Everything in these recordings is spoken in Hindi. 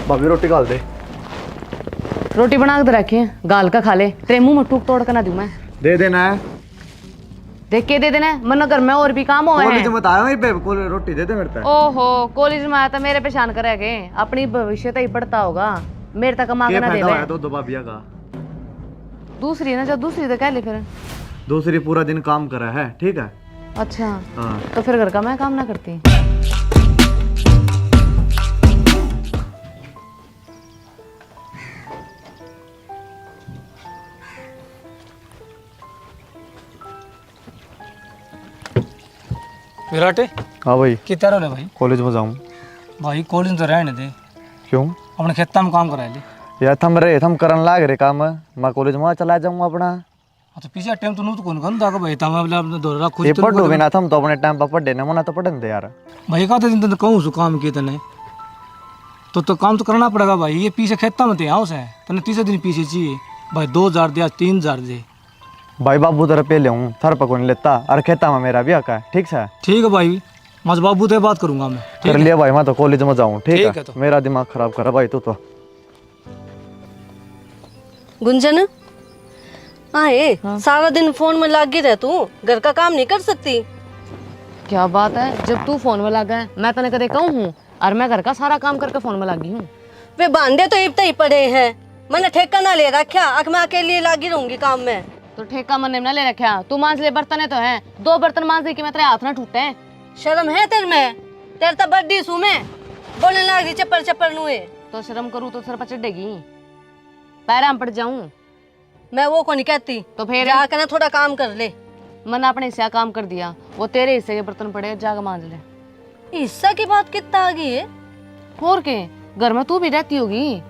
भाभी रोटी गाल दे। रोटी बना के रखी है, गाल का खा ले। तेरे मुंह में टूक तोड़ कर ना दूं मैं। दे देना है। देख के दे देना है, मन घर में और भी काम हुए हैं। बताया वहीं पे रोटी दे दे मेरे पे। ओहो, कॉलेज में आया था मेरे पेशान करेगे। अपनी भविष्य तो ही पढ़ता होगा, मेरे तक कमा के ना देवे। दो भाभिया का दूसरी ना, जब दूसरी तो कह ले फिर। दूसरी पूरा दिन काम करा है, ठीक है। अच्छा हाँ। तो फिर घर का मैं काम ना करती। विराटे। हाँ भाई। कितना रोले भाई? कॉलेज में जाऊँ भाई। कॉलेज में तो रहने दे। क्यों? अपने खेत में काम करा ले यार। थम करन लाग रे काम। मैं कॉलेज में चला जाऊंगा अपना। तो पीछे टाइम तो नू तो कौन कौन दागा भाई। तम अपने दोरा खुद ये पढ़ो बिना थम तो अपने टाइम पर पढ़े ना, मना तो पढ़न दे यार। भाई का तो दिन तो कहूँ सु काम किए तने तो काम तो करना पड़ेगा भाई। ये पीछे खेता में थे हाउस है तने तीसरे दिन पीछे चाहिए भाई। 2000 दे, 3000 दे भाई। बाबू तेरा पे ले हूँ थर पकड़ लेता और खेता में मेरा भी का। ठीक है। ठीक है भाई, मैं बाबू से बात करूंगा मैं। कर लिया भाई, मैं तो कॉलेज में जाऊँ। ठीक है तो। मेरा दिमाग खराब करा भाई तू तो। गुंजन आए। हाँ। सारा दिन फोन में लगी रह तू, घर का काम नहीं कर सकती? क्या बात है, जब तू फोन में लगा है मैं तने कदे कहूँ हूँ और मैं घर का सारा काम करके फोन में लगी हूँ। वे बांधे तो इतना ही पड़े हैं, मैंने ठेका ना ले रखा। आख मैं अकेले लगी रहूंगी काम में। तो ठेका मन ने ना ले रखा, तू मांझ ले। बर्तन तो है, 2 बर्तन मांझ दे कि मैं तेरे हाथ ना टूटे हैं। शर्म है तेरे में? तेरे तो बड्डी सू में बोलने लग रही चप्पर चप्पर नुए। तो शर्म करूँ तो सर पर चढ़ेगी, पैरा में पड़ जाऊं। मैं वो को नहीं कहती। तो फिर जाकर ना थोड़ा काम कर ले। मैंने अपने हिस्से काम कर दिया, वो तेरे हिस्से के बर्तन पड़े, जाकर मांझ ले। हिस्सा की बात कितना आ गई है? और के घर में तू भी रहती होगी,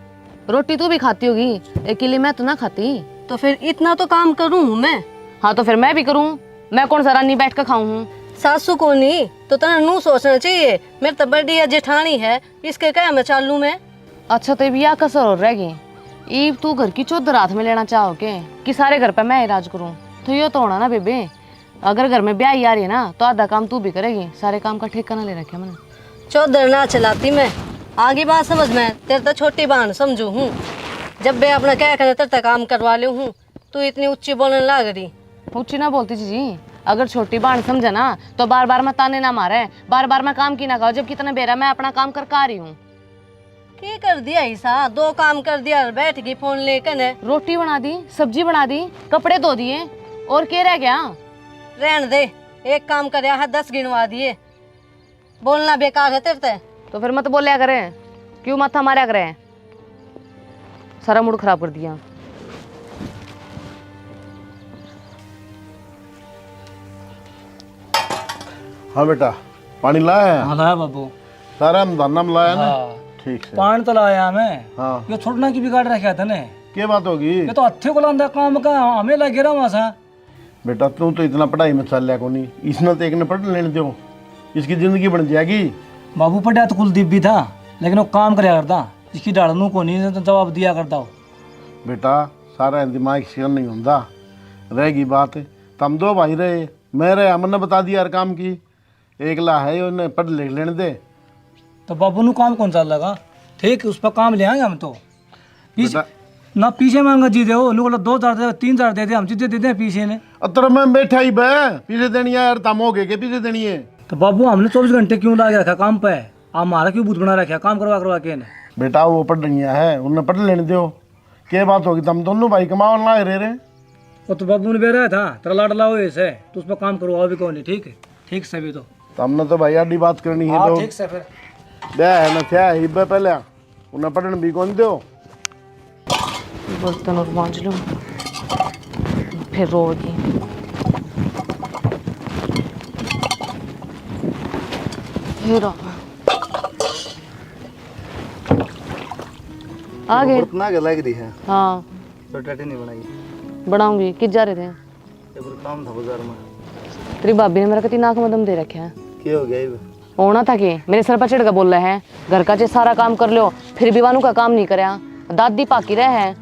रोटी तू भी खाती होगी, अकेली मैं तो ना खाती। तो फिर इतना तो काम करूँ मैं। हाँ तो फिर मैं भी करूँ। मैं कौन सा रानी बैठ कर खाऊं? सासू को नहीं तो तना नू सोचना चाहिए। मेरे तो बड़ी जेठानी है, इसके क्या मैं चालू में। अच्छा तो यह कसर और रह गई। ईब तू घर की चौधर हाथ में लेना चाहो के कि सारे घर पे मैं ही राज करूं? तो ये तो होना ना बेबे, अगर घर में ब्याह आ रही है ना तो आधा काम तू भी करेगी, सारे काम का ठेका ना ले रखे मैंने। चौधर ना चलाती मैं, आगे बात समझ में। तेरे तो छोटी बहन समझू हूँ, जब मैं अपना क्या करे तेरे काम करवा लू हूँ। तू इतनी ऊंची बोलने लग रही। ऊंची ना बोलती जी, अगर छोटी बहन समझे ना तो बार बार मैं ताने ना मारे, बार बार मैं काम की ना खाओ। जब कितना बेरा मैं अपना काम कर रही हूँ। क्या कर दिया ऐसा? 2 काम कर दिया और बैठ गई फोन लेकर। रोटी बना दी, सब्जी बना दी, कपड़े धो दिए, और क्या रह गया? रहने दे, एक काम कर है 10 गिनवा दिए। बोलना बेकार है तेरे से। तो फिर मत बोलिया करे, क्यों माथा मारा करे? सारा मूड खराब कर दिया। हाँ बेटा, पानी लाया है? हाँ लाया बाबू। सारा धरना में लाया ना? ठीक है। पानी तो लाया मैं। हाँ। ये छोड़ना की बिगाड़ रखा था ने। क्या बात होगी? ये तो हत्थे को लांदा काम का हमें लगे रहा वहां सा। बेटा तू तो इतना पढ़ाई में चल लिया को नहीं, इसने तो एक ने पढ़ लेने दो, इसकी जिंदगी बन जाएगी। बाबू पढ़ा तो कुलदीप भी था, लेकिन वो काम कराया करता, इसकी डालनू को नहीं तो जवाब दिया करता हो। बेटा सारा दिमाग शेयर नहीं होता, रहेगी बात। तुम 2 भाई रहे, मैं रहे, हमने बता दिया हर काम की। एक ला है उन्हें पढ़ लिख लेने दे। तो बाबू नु काम कौन सा लगा? ठीक उस पर काम ले आएंगे हम तो। पीछे ना पीछे मांगा जी दो, 2000 दे, 3000 दे दे, हम सीधे दे दे पीछे ने। अतर मैं बैठा ही बे, पीछे देनी है यार। तम हो गए के पीछे देनी है? तो बाबू हमने 24 घंटे क्यों लगा रखा काम पे? आप हमारा क्यों भूत बना रखा काम करवा के ने? बेटा वो पढ़ रही है, उन्हें पढ़ लेने दो। क्या बात होगी? तुम दोनों भाई कमाओ ना रहे। वो तो बाबू ने बेरा था तेरा लाडला हो ऐसे, तो उस पर काम करवाओ भी कौन नहीं। ठीक है ठीक से भी तो हमने तो भाई आडी बात करनी है। तो ठीक से फिर ब्याह है ना क्या ही बे पहले उन्हें पढ़न भी कौन दो। बर्तन और मांझ लूं, फिर रोगी। आ गए? इतना लग रही है। हाँ तो टटी नहीं बनाई? बनाऊंगी। किस जा रहे थे? काम था बाजार में। तेरी भाभी ने मेरा कति नाक में दम दे रखा है। क्या हो गया? होना था कि मेरे सर पर चढ़ कर बोल रहे हैं घर का जे सारा काम कर लो, फिर भी वानू का काम नहीं कराया। दादी पाकी रहे हैं,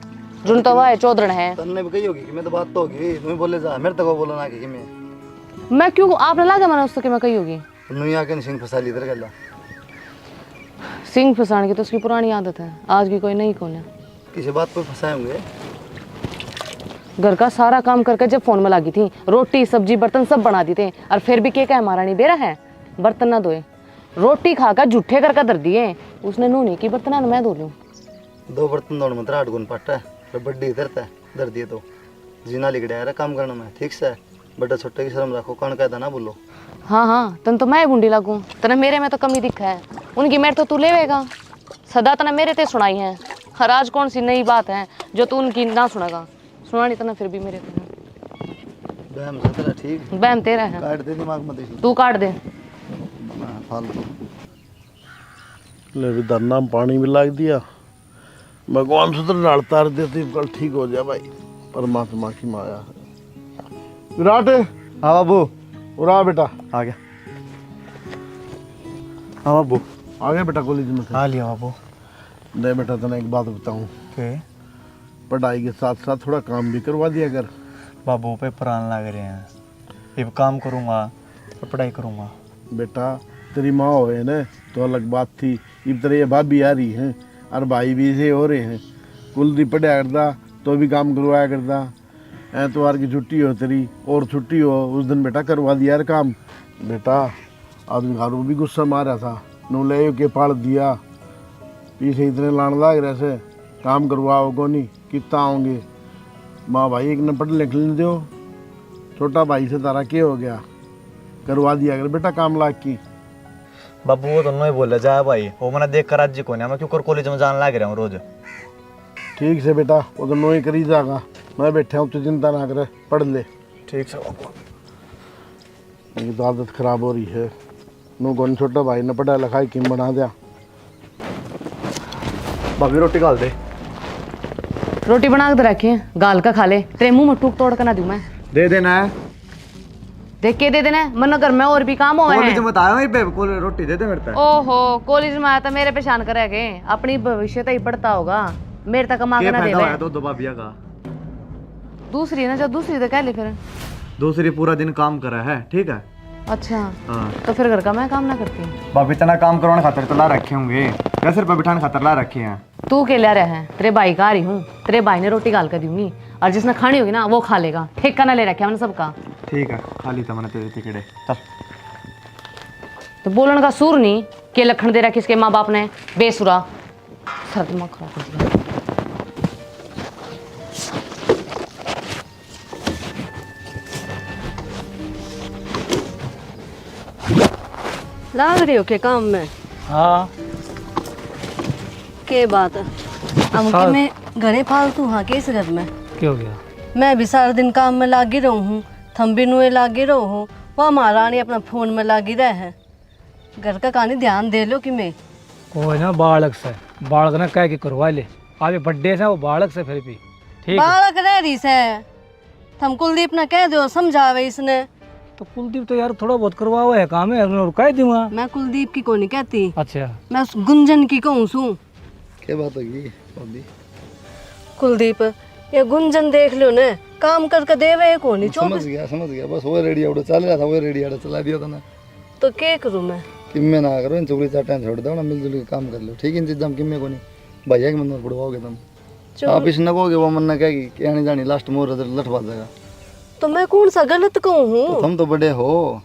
जुन तो वह चौधरण है। तन्ने भी कही होगी कि मैं तो बात तो होगी, तुम्हें बोले जा मेरे तक बोला ना कि मैं क्यों आपने लगा मैंने उसको कि मैं कही होगी? नुई आके सिंह फसा ली इधर गला। सिंह फसाने की तो उसकी पुरानी आदत है, आज की कोई नहीं कौन है। किसी बात पर फंसाए होंगे। घर का सारा काम करके जब फोन में लगी थी, रोटी सब्जी बर्तन सब बना दी थे, और फिर भी के महारानी बेरा है बर्तन ना धोए। रोटी खाकर जूठे करके धर दिए, उसने नू नहीं की बर्तन मैं धो लूँ। 2 बर्तन धोने में 8 गुण पड़ता है, तो बड्डी धरता है, धर दिए तो जीना लिखड़ा है काम करना में, ठीक से बड़ा छोटे की शर्म रखो, कौन कहता ना बोलो। हाँ हाँ, तन तो मैं बूंदी लागू, तना मेरे में तो कमी दिखा है, उनकी मेरे तो तू लेवेगा। सदा तना मेरे ते सुनाई है, हर आज कौन सी नई बात है जो तू उनकी ना सुनेगा। सुनानी तना फिर भी मेरे को बहम से तेरा ठीक बहम तेरा है, काट दे दिमाग में देख तू काट दे। फालतू ले भी धरना में पानी भी लाग दिया। भगवान सूत्र नाल तार देती कल ठीक हो जाए भाई, परमात्मा की माया है। विराट हाँ बाबू। उरा बेटा आ गया। हाँ बाबू। आ गया बेटा कॉलेज में से। आ लिया बाबू। नहीं बेटा तने एक बात बताऊं, के पढ़ाई के साथ साथ थोड़ा काम भी करवा दिया कर। बाबू पेपर आने लग रहे हैं, अब काम करूँगा और पढ़ाई करूँगा। बेटा तेरी माँ होए ना तो अलग बात थी, इब तेरे ये भाभी आ रही हैं और भाई भी ऐसे हो रहे हैं। कुलदीप पढ़ाया करता तो भी काम करवाया करता, एतवार की छुट्टी हो तेरी और छुट्टी हो उस दिन बेटा करवा दिया यार काम। बेटा आदमी घर भी गुस्सा मारा था, नू ले के पाल दिया, पीछे इतने लान लाग रहे से काम करवाओ को नहीं कितना आओगे। माँ भाई एक न पढ़ लिख लेने दो, छोटा भाई से तारा क्या हो गया, करवा दिया कर बेटा काम लाग की। बाबू वो दोनों ही बोले जा भाई, वो मैंने देख कर आज को नहीं, मैं क्यों कॉलेज में जाने लग रहा हूँ रोज। ठीक से बेटा वो दोनों ही करी जाएगा, मैं बैठा हूँ तो चिंता ना करे, पढ़ ले। ठीक से बाबू। मेरी तो आदत खराब हो रही है, नू कौन छोटा भाई ने पढ़ा लिखाई किम बना दिया। भाभी रोटी डाल दे। रोटी बना के रखी है, गाल का खा ले, तेरे मुंह में टूक तोड़ कर ना दूं मैं। दे देना है। देख के दे देना है, मन घर में और भी काम हो कॉलेज हैं। में आया वहीं पे रोटी दे दे मेरे पे। ओहो, कॉलेज में आया था मेरे पेशान करेगे, अपनी भविष्य तो ही पढ़ता होगा, मेरे तक कमा के ना दे फायदा दे। होया दो भाभिया का। दूसरी ना, जब दूसरी तो कह ले फिर। दूसरी पूरा दिन काम करा है, ठीक है। अच्छा हाँ तो फिर घर का मैं काम ना करती। भाभी इतना काम करवाने खातर तो ला रखे होंगे, 10 रुपये बिठाने खातर ला रखे हैं। तू के ले रहा है, तेरे भाई का आ रही हूँ, तेरे भाई ने रोटी गाल कर दूंगी, और जिसने खानी होगी ना वो खा लेगा, ठेका ना ले रखा मैंने सबका। ठीक है, खाली था मैंने तेरे टिकड़े। चल तो बोलने का सूर नहीं के लखन दे रहा किसके माँ बाप ने, बेसुरा, सर दिमाग खराब कर दिया। लाग रहे हो के काम में? हाँ के बात है अब कि मैं घरे फालतू हाँ के इस घर में क्या हो गया? मैं भी सारा दिन काम में लागी रहूँ हूँ, थम भी नुए लागी रहो हूँ, वह महारानी अपना फोन में लागी रहे हैं। घर का कहानी ध्यान दे लो कि मैं कोई ना बालक से, बालक ना कह के करवा ले, आगे बर्थडे से वो बालक से फिर भी ठीक है। बालक रह रही से थम कुलदीप ने कह दो समझावे इसने। तो कुलदीप तो यार थोड़ा बहुत करवा हुआ है काम है, रुका दूंगा। मैं कुलदीप की को नहीं कहती, अच्छा मैं उस गुंजन की कहूँ सू। क्या बात होगी भाभी? कुलदीप ये गुंजन देख लो ने काम करके देवे को नहीं समझ गया बस वो रेडी आउट चल रहा था, वो रेडी आउट चला दिया था ना। तो क्या करूँ मैं? किम्मे ना करो, इन चुगली चाटा छोड़ दो ना, मिलजुल के काम कर लो, ठीक है। इंतजाम किम्मे को नहीं, भैया के मन में पड़वाओगे तुम। आप इस न कहोगे वो मन ना कहेगी कि आने जानी लास्ट मोर लठवा जाएगा। तो मैं कौन सा गलत कहूँ हूँ? तो तुम तो बड़े हो,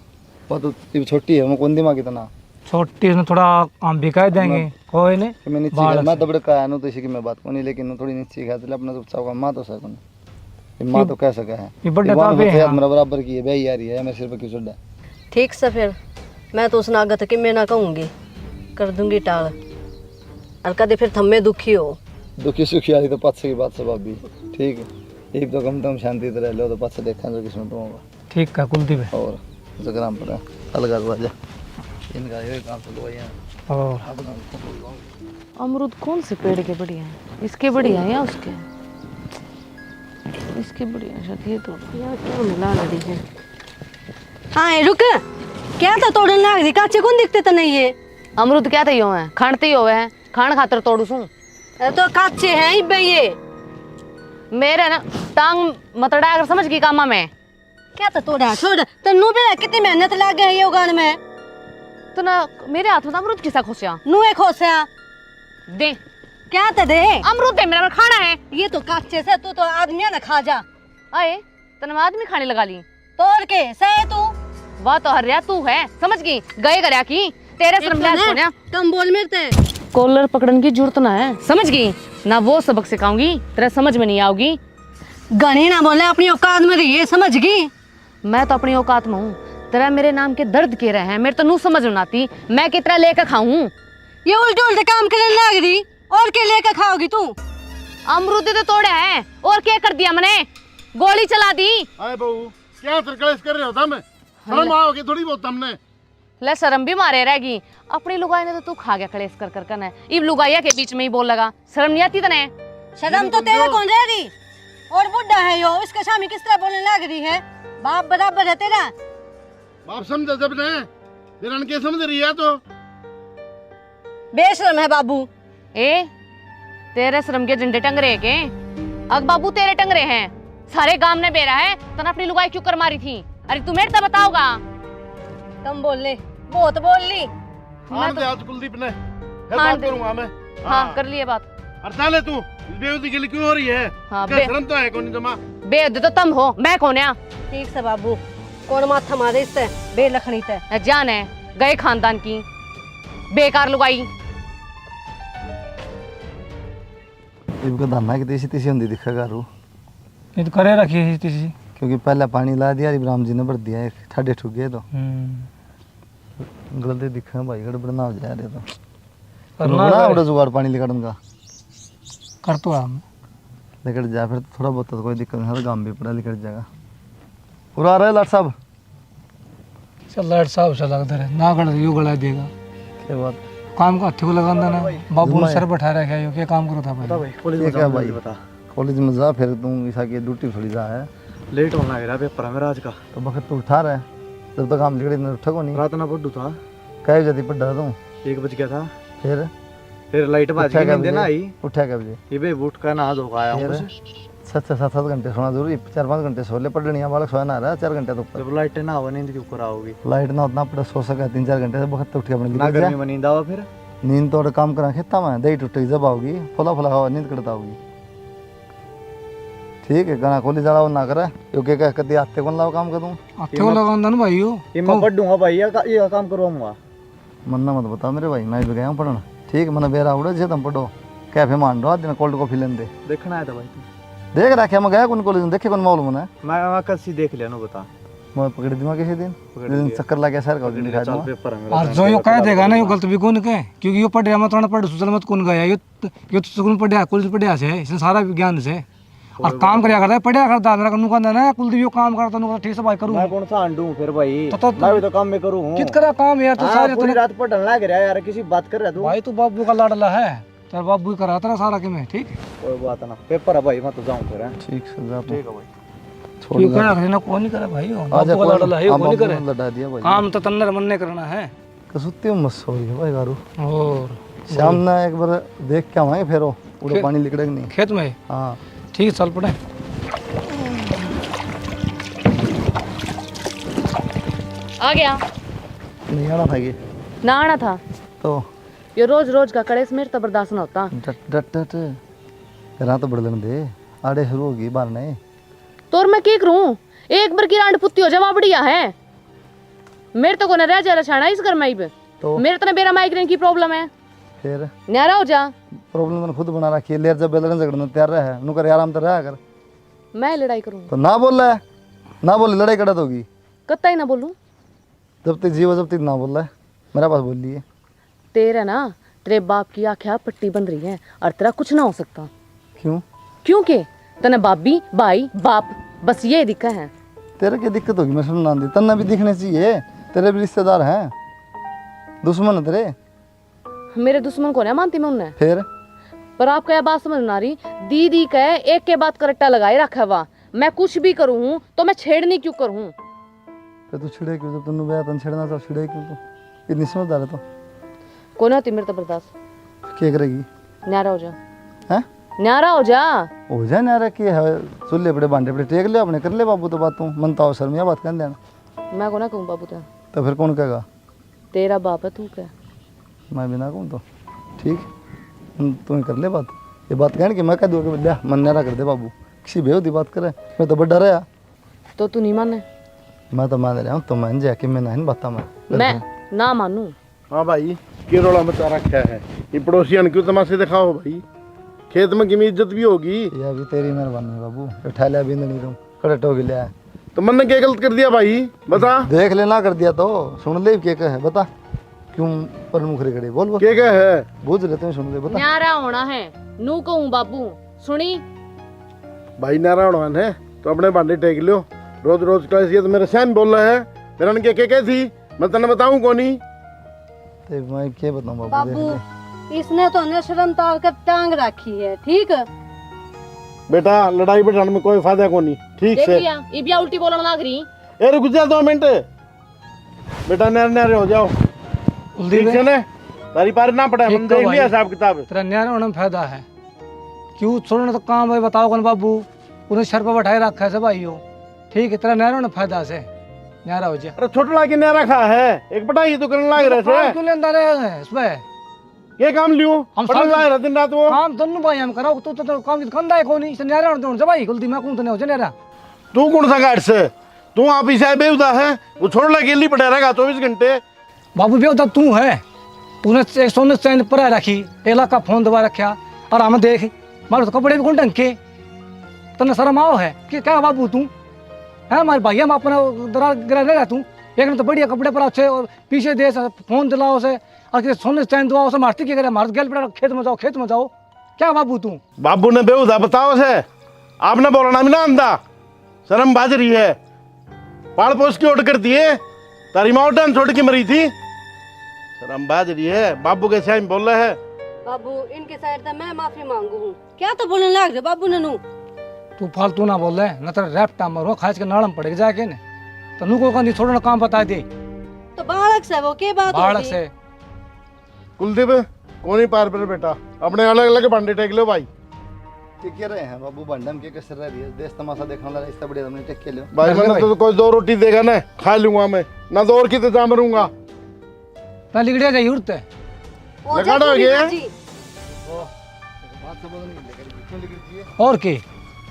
वो तो छोटी है, मैं कौन दिमाग इतना छोटी उसने थोड़ा हम भी कह देंगे, कोई नहीं। कि मैं नीचे मैं तो बड़े कहा तो इसी की मैं बात को नहीं, लेकिन थोड़ी नीचे खा तो अपना चुपचाप का माँ तो सको माँ तो कह सका है। ये बड़े तो भी मेरा बराबर की है, ब्याही आ रही है, मेरे सिर पर क्यों चढ़ा? ठीक से फिर मैं तो उस नागत कि मैं ना कहूँगी, कर दूंगी टाल, और कदे फिर थम्मे दुखी हो। दुखी सुखी आ रही तो पाँच की बात सब भी ठीक है। एक तो कम शांति तरह लो तो पाँच से देखा जो किस्मत होगा। ठीक है कुलदीप है। और जगराम पड़ा अलग अलग जा इनका ये काम तो दवाइयाँ और अमरूद कौन से पेड़ के बढ़िया है, इसके बढ़िया है या उसके? इसके बढ़िया है शायद, ये तो यार क्या मिला लड़ी है। हाँ रुक, क्या था तोड़न लाग रही, काचे कौन दिखते तो नहीं ये अमरूद क्या थे यो है, खानते ही होवे हैं, खान खातर तोड़ू सू। तो काचे हैं इब्बे ये। मेरे ना टांग मतड़ा अगर समझ की कामा में क्या था तोड़ा छोड़, तेनू भी कितनी मेहनत लाग गई है उगाने में। तो ना मेरे हाथ में अमरूद किसा खोसिया नुए खोसिया दे क्या ते दे अमरूद दे, मेरा खाना है। ये तो कच्चे से तू तो आदमी है ना, खा जा। अरे तने आदमी खाने लगा ली तोड़ के सहे तू वाह तो हरिया तू है, समझ गई गए करया की तेरे शर्म लिहाज को ना कम बोल मेरे कॉलर पकड़ने की जरूरत ना है, समझ गई ना। वो सबक सिखाऊंगी तेरे समझ में नहीं आओगी। गणी ना बोले, अपनी औकात में रहिए, समझ गई। मैं तो अपनी औकात में हूँ, तेरा मेरे नाम के दर्द के रहे हैं, मेरे तो नू समझ में आती मैं कितना लेकर खाऊं। ये उल्टे उल्टे काम करने लग रही, और क्या लेकर खाओगी तू? अमरूद तो तोड़े हैं और क्या कर दिया मैंने, गोली चला दी। अरे बहू क्या सरकलेस कर रहे हो तुम? शर्म आओगे थोड़ी बहुत तुमने? ले शर्म भी मारे रहेगी, अपनी लुगाई ने तो तू खा गया कलेस कर कर करना। इब लुगाइया के बीच में ही बोल लगा, शर्म नहीं आती तने? शर्म तो तेरे कौन रह रही, और बुढ़ा है यो, इसके सामने किस तरह बोलने लग रही है? बाप बराबर है तेरा। बाप समझ जब ने बिरन के समझ रही है तो बेशरम है बाबू। ए तेरे शर्म के झंडे टंग रहे के? अग बाबू तेरे टंग रहे हैं, सारे गांव ने बेरा है तना अपनी लुगाई क्यों कर मारी थी? अरे तू मेरे तो बताओगा। कम बोल ले, बहुत बोल ली। हाँ दे आज कुलदीप ने फिर हाँ बात दे। करूंगा मैं। हाँ कर लिए बात। और साले तू बेइज्जती के लिए क्यों हो रही है? हाँ, क्या बे- शर्म तो है कौन जमा? बेद तो तुम हो, मैं कौन है? ठीक से बाबू, कौन माथा मारे इससे बेलखनी ते? जान है गए खानदान की बेकार लुगाई। इनको धन्ना की तीसी तीसी होंगी दिखा करू, ये तो करे रखी है तीसी। क्योंकि पहले पानी ला दिया इब्राहिम जी ने भर दिया है, ठाडे ठुक गए तो गलती दिखा भाई, गड़बड़ ना हो जाए रे तो करना बड़ा है। बड़ा जुगाड़ पानी निकालने का कर तो हम निकल जाए फिर थोड़ा बहुत तो कोई दिक्कत नहीं, हर काम भी पड़ा निकल जाएगा। पूरा आ रहा है लाट साहब? चल लाइट साहब से लगता रहे ना गड़ यो गड़ा देगा क्या बात? काम का हत्थे को लगा देना। बाबू ने सर बैठा रखा है, यो क्या काम करो था भाई? ये क्या भाई बता, कॉलेज में जा फिर तुम ईसा की ड्यूटी थोड़ी जा है, लेट होने लग रहा है पेपर है मेरा आज का। तो वक्त तो उठा रहा है, जब तक काम लिखड़े न उठा को नहीं। रात ना पढ़ू था, कह जाती पढ़ा तुम? 1 बज गया था, फिर लाइट बाज उठा गई, क्या नींद ना आई। उठा क्या बजे? ये बे बूट का नहा धो के आया हूं फिर बस। 7 घंटे सोना जरूरी, 4-5 घंटे सो ले, पढ़निया बालक सोया ना रहा 4 घंटे तो ऊपर। जब लाइट ना हो नींद क्यों कराओगी? लाइट ना उतना पड़ा सो सका 3-4 घंटे से वक्त उठ के अपने ना गिर गर्मी जा। में नींद आवा फिर। नींद तो और काम करा खेता में दही टूट जब आओगी फुला फुला खावा नींद करता होगी। ठीक है गाना खोली जड़ा ना करे यो के कह कदी आते कौन लाओ काम कर दूं? हत्थे को लगा ना भाई यो। ये मैं पढ़ूंगा भाई, ये काम करवाऊंगा। मन्ना मत बता मेरे भाई, मैं भी गया हूँ पढ़ना। ठीक है, मैंने बेरा उड़ा जे तुम पढ़ो, कैफे मान रहा दिन कोल्ड कॉफी लेने दे। देखना है तो भाई तू देख रखा मैं गया कौन कॉलेज में, देखे कौन मालूम है? मैं कल सी देख लिया नो बता। मैं पकड़ दूंगा किसी दिन, पकड़ दिन लिया। चक्कर लगा सर का दिन दिखा चल दूंगा। पेपर है मेरा। और जो यो कह देगा ना यो गलत भी कौन कहे, क्योंकि यो पढ़ रहा मत पढ़ सुचल मत कौन गया यो तो स्कूल पढ़ा कॉलेज पढ़ा से इसने सारा विज्ञान से और काम करया करता है, पढ़ा करता है। मेरा कनु कहना ना कुलदीप यो काम करता नु ठीक से भाई करूं। मैं कौन सा अंडू फिर भाई, तो मैं भी तो काम में करूं। कित करा काम यार, तो सारे पूरी रात पढ़ने लग रहा है यार, किसी बात कर रहा तू। भाई तू बाबू का लाडला है, तेरा बाबू ही करा तेरा सारा के में। ठीक कोई बात ना, पेपर है भाई, मैं तो जाऊं फिर। ठीक से जा ठीक है भाई। छोड़ यो करा ना कौन नहीं करे भाई, यो आजा बाबू का लाडला है, यो कौन नहीं करे। लड़ा दिया भाई, काम तो तन्नर मन ने करना है। कसुत्ती में मस्त हो रही है भाई गारू। और शाम ना एक बार देख के आवाए फिर वो पूरा पानी लिकड़ेगा नहीं। खेत में हाँ ठीक है, चल पड़े। आ गया नहीं आना था ये ना आना था। तो ये रोज रोज का कड़ेस मेरे तो बर्दाश्त ना होता। डट डट डट तेरा तो बड़लन दे आड़े शुरू होगी बारने। तो और मैं क्या करूं, एक बार की रांड पुत्ती हो जावा बढ़िया है। मेरे तो को न रह जा रछाना इस घर में भी। तो मेरे तो न बेरा माइग्रेन की प्रॉब्लम है, फिर न्यारा हो जा। प्रॉब्लम तो खुद बना रखी है, लेर जब बेलने झगड़ने तैयार रहे नु कर आराम तो रहा कर। मैं लड़ाई करूं? तो ना बोल रहा है, ना बोल लड़ाई कड़ा होगी। कत्ता ही ना बोलूं। जब तक जीव जब तक ना बोल रहा है, मेरा पास बोल लिए। तेरा ना तेरे बाप की आँखें पट्टी बन रही है और तेरा कुछ ना हो सकता। क्यों? क्योंकि तने बाबी भाई बाप बस ये दिक्कत है। तेरे क्या दिक्कत होगी मैं सुनना दी, तन्ना भी दिखने चाहिए, तेरे भी रिश्तेदार हैं, दुश्मन है तेरे। मेरे दुश्मन को नहीं मानती मैं उन्हें, फिर पर आपका यह बात समझ ना रही। दीदी कहे एक के बाद करट्टा लगाए रखा हुआ, मैं कुछ भी करूँ तो मैं छेड़नी क्यों करूँ? फिर तू छिड़े क्यों? जब तुमने बेया तन छिड़ना था छिड़े क्यों? तू इतनी समझदार है तो कौन होती मेरे तो बर्दाश्त। क्या करेगी? न्यारा हो जा, हैं? न्यारा हो जा। हो जाए ना रखी है, चूल्हे बड़े बांधे बड़े टेक ले अपने, कर ले बाबू तो बात तू मन तो शर्मिया बात कर देना। मैं को ना कहूँ बाबू तो तो फिर कौन कहेगा? तेरा बाप है तू क्या? मैं बिना कहूँ तो ठीक, तुम्हें कर ले बात। ये बात कहने की मैं कह दूँ कि बड्डा मन नारा कर दे बाबू, किसी बेहोदी बात करे, मैं तो बड्डा रहा। तो तू नहीं माने? मैं तो मान रहा हूँ, तो मान जा कि मैं नहीं बता मैं ना मानू? हाँ भाई, के रोला मचा रखा है, ये पड़ोसियन क्यों तमाशे दिखाओ भाई, खेत में की इज्जत भी होगी। ये अभी तेरी मेहरबानी है बाबू, उठा लिया बिंद नहीं तुम कड़े टोक लिया। तो मन ने क्या गलत कर दिया भाई, बता। देख लेना कर दिया तो सुन ले क्या है, बता क्यों पर मुखरी खड़ी, बोल बोल क्या है, बुझ लेते हैं, सुन ले बता। न्यारा होना है नू कहूँ बाबू, सुनी भाई नारायण है तो अपने भांडे टेक लो, रोज रोज का ऐसी तो मेरे सहन बोल रहा है, मेरा ने क्या थी मैं तेने बताऊं कोनी। ते मैं क्या बताऊं बाबू, बाबू इसने तो ने शर्म ताल कर टांग रखी है, ठीक। बेटा लड़ाई बढ़ाने में कोई फायदा कोनी, ठीक से। इबिया उल्टी बोलने लग रही। ए रुक जा 2 मिनट, बेटा नहर नहर हो जाओ, ठीक से ने तारी पार ना पड़ा, हम देख लिया हिसाब किताब। तेरा न्यारा होने में फायदा है, क्यों छोड़ना तो काम भाई बताओ कौन बाबू, उन्हें सर पर बैठाए रखा है भाई हो, ठीक है तेरा न्यारा होने फायदा से न्यारा हो जाए। अरे छोटा लाके नहर रखा है, एक पढ़ाई तो करने लग रहे थे, क्यों लेंदा रहे हैं इसमें? ये काम लियो हम पढ़ने लग रहे दिन रात वो काम दोनों भाई हम करो, तो काम कंधा है कोनी से न्यारा होने दो भाई, गलती मैं कौन तो नहीं हो जाए न्यारा। तू कौन सा गार्ड से, तू आप इसे बेहुदा है, वो छोड़ ला गेली पड़ा रहेगा 24 घंटे। बाबू बेहुदा तू है, तूने एक सोने चैन पर रखी, 1 लाख का फोन दबा रखा, और हम देख मारो तो कपड़े भी कौन ढंग के, तने शर्म आओ है कि क्या बाबू तू है हमारे भाई, हम अपना दरार गिरा ले तू, एक ने तो बढ़िया कपड़े पर अच्छे और पीछे दे फोन दिलाओ से, और किसी सोने चैन दुआओ से मारती क्या करे, मार गेल पड़ा खेत में जाओ क्या बाबू तू। बाबू ने बेहुदा बताओ से, आपने बोलना भी ना आंदा, शर्म बाज रही है, पाल पोस की ओट करती है, तारी माँ उठान छोड़ के मरी थी, शर्म बाज रही है, बाबू के साथ बोल रहे है। बाबू इनके साइड से मैं माफी मांगू हूँ, क्या तो बोलने लग रहे बाबू ननू। तू फालतू ना बोल रहे, न तेरा रैप टाइम मरो खास के नाड़म पड़ेगा जाके ने, तो नु को नहीं छोड़ना काम बता दे। तो बालक से वो के बात बालक होगी? से कुलदीप कौन ही पार पर बेटा, अपने अलग अलग भांडे टेक लो भाई। क्या कह रहे हैं बाबू, भंडम के कसर रही है, देश तमाशा देखने लगा, इससे बढ़िया हमने टेक के लियो भाई मैंने तो कोई 2 रोटी देगा ना खा लूंगा मैं, ना 2 और की तो जाम रहूंगा। ता लिगड़िया जाई उड़ते ओ लगाना जा हो गया? जी। बात सब नहीं लेकर क्यों लिख दिए और के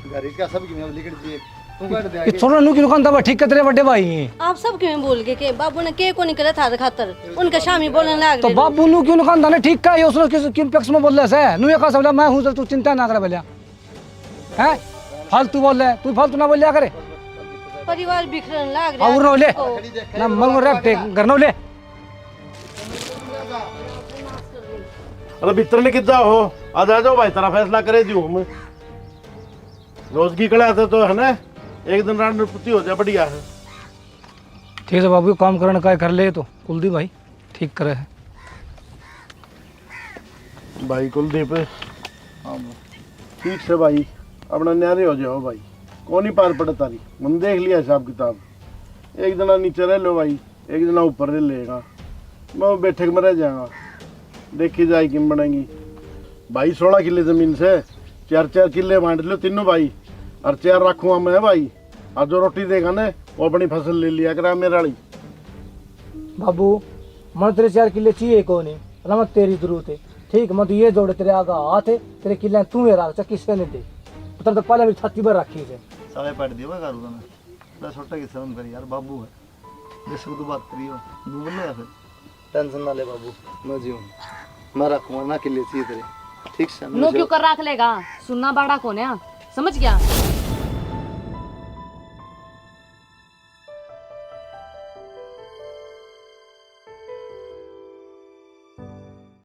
गाड़ी का सब क्यों लिख दिए, तू काट दे ये आगे। छोड़ना नु की दुकान दबा ठीक तेरे बड़े भाई हैं, आप सब क्यों बोल गए कि बाबू ने के को नहीं करे था खातर, उनका शामी बोलने लग तो रहे। बाबू नु क्यों दुकान दाने ठीक का, ये उसने क्यों पक्ष में बोल रहा है, नु ये का सब मैं हूं, तू चिंता ना करे भैया, हैं फालतू बोल रहा है तू, फालतू ना बोल लिया करे, परिवार बिखरने लग रहा और रो ले है। ना मंगो रैप टेक करनो ले। अरे भीतर ने कितना हो, आ जाओ भाई, तेरा फैसला करे दियो मैं, रोज की कड़ा तो है ना, एक दिन रात में पुती हो जाए बढ़िया है। ठीक है बाबू, काम करने का कर ले तो कुलदीप भाई ठीक करे है। भाई कुलदीप ठीक से भाई, अपना न्यारे हो जाओ भाई, कौन ही पार पड़े तारी, मन देख लिया हिसाब किताब, एक जना नीचे रह लो भाई, एक जना ऊपर रह लेगा, मैं वो बैठक में रह जाएगा, देखी जाए किम बनेगी भाई। 16 किले जमीन से 4-4 किले बांट लो तीनों भाई, और 4 रखूँगा मैं भाई, और जो रोटी देगा ना वो अपनी फसल ले लिया करा मेरे वाली। बाबू मन तेरे 4 किले चाहिए को नहीं, रमत तेरी जरूरत है, ठीक मत ये जोड़े तेरे आगा हाथ है, तेरे किले तू है राख किससे नहीं दे, उतर तो पहले मेरी छाती पर रखी है साले पाट दियो मैं करूंगा मैं, बड़ा छोटा की शर्म कर यार, बाबू है जैसे तू बात करियो तू बोल या फिर टेंशन ना ले बाबू, मैं जीऊं मैं रखूंगा ना किले चाहिए तेरे, ठीक से नो क्यों कर रख लेगा, सुनना बड़ा कौन है समझ गया।